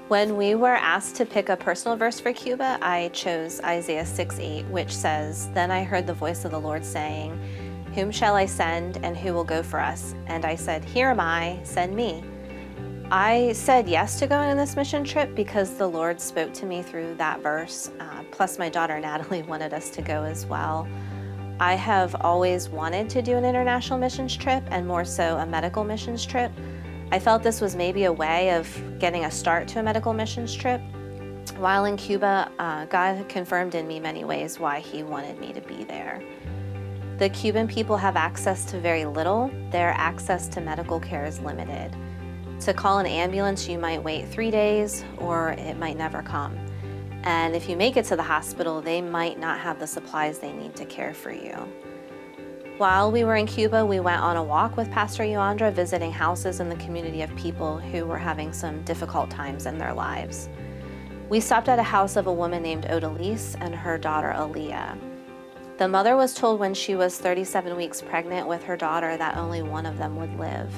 When we were asked to pick a personal verse for Cuba, I chose Isaiah 6:8, which says, "Then I heard the voice of the Lord saying, 'Whom shall I send, and who will go for us?' And I said, 'Here am I, send me.'" I said yes to going on this mission trip because the Lord spoke to me through that verse. Plus, my daughter Natalie wanted us to go as well. I have always wanted to do an international missions trip, and more so a medical missions trip. I felt this was maybe a way of getting a start to a medical missions trip. While in Cuba, God confirmed in me many ways why He wanted me to be there. The Cuban people have access to very little. Their access to medical care is limited. To call an ambulance, you might wait 3 days, or it might never come. And if you make it to the hospital, they might not have the supplies they need to care for you. While we were in Cuba, we went on a walk with Pastor Yoandra, visiting houses in the community of people who were having some difficult times in their lives. We stopped at a house of a woman named Odalise and her daughter Aaliyah. The mother was told when she was 37 weeks pregnant with her daughter that only one of them would live.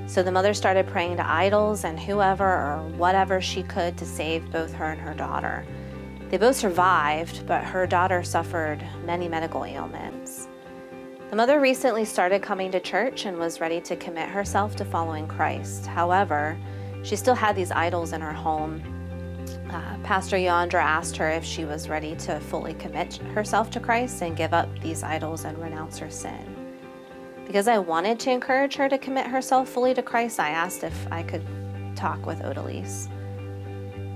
So the mother started praying to idols and whoever or whatever she could to save both her and her daughter. They both survived, but her daughter suffered many medical ailments. The mother recently started coming to church and was ready to commit herself to following Christ. However, she still had these idols in her home. Pastor Yoandra asked her if she was ready to fully commit herself to Christ and give up these idols and renounce her sin. Because I wanted to encourage her to commit herself fully to Christ, I asked if I could talk with Odalise.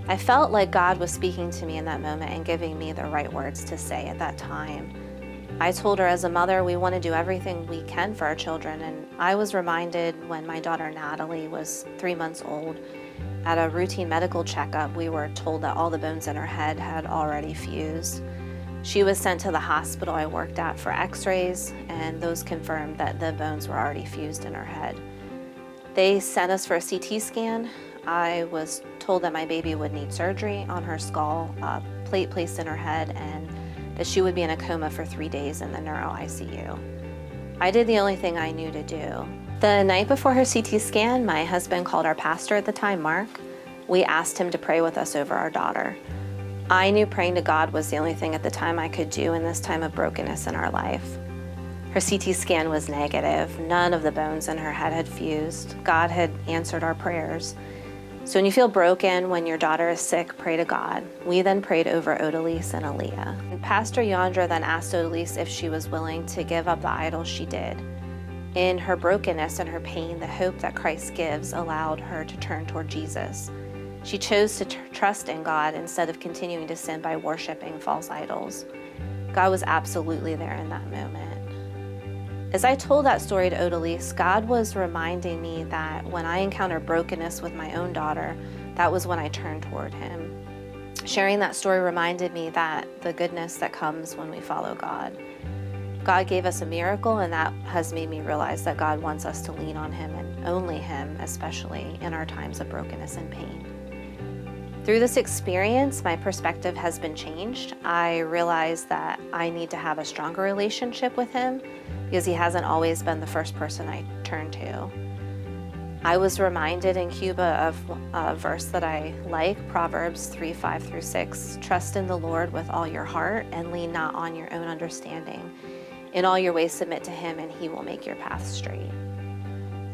I felt like God was speaking to me in that moment and giving me the right words to say at that time. I told her, as a mother, we want to do everything we can for our children, and I was reminded when my daughter Natalie was 3 months old. At a routine medical checkup, we were told that all the bones in her head had already fused. She was sent to the hospital I worked at for x-rays, and those confirmed that the bones were already fused in her head. They sent us for a CT scan. I was told that my baby would need surgery on her skull, a plate placed in her head, and that she would be in a coma for 3 days in the neuro ICU. I did the only thing I knew to do. The night before her CT scan, my husband called our pastor at the time, Mark. We asked him to pray with us over our daughter. I knew praying to God was the only thing at the time I could do in this time of brokenness in our life. Her CT scan was negative. None of the bones in her head had fused. God had answered our prayers. So when you feel broken, when your daughter is sick, pray to God. We then prayed over Odalise and Aaliyah. And Pastor Yoandra then asked Odalise if she was willing to give up the idols she did. In her brokenness and her pain, the hope that Christ gives allowed her to turn toward Jesus. She chose to trust in God instead of continuing to sin by worshiping false idols. God was absolutely there in that moment. As I told that story to Odalise, God was reminding me that when I encountered brokenness with my own daughter, that was when I turned toward Him. Sharing that story reminded me that the goodness that comes when we follow God. God gave us a miracle, and that has made me realize that God wants us to lean on Him and only Him, especially in our times of brokenness and pain. Through this experience, my perspective has been changed. I realized that I need to have a stronger relationship with Him because He hasn't always been the first person I turn to. I was reminded in Cuba of a verse that I like, Proverbs 3:5-6. Trust in the Lord with all your heart and lean not on your own understanding. In all your ways submit to Him, and He will make your path straight.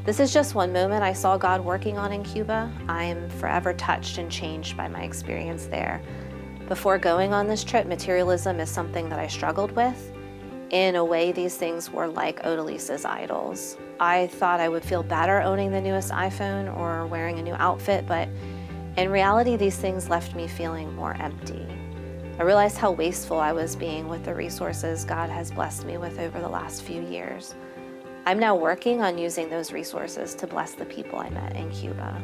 This is just one moment I saw God working on in Cuba. I am forever touched and changed by my experience there. Before going on this trip, materialism is something that I struggled with. In a way, these things were like Odalise's idols. I thought I would feel better owning the newest iPhone or wearing a new outfit, but in reality, these things left me feeling more empty. I realized how wasteful I was being with the resources God has blessed me with over the last few years. I'm now working on using those resources to bless the people I met in Cuba.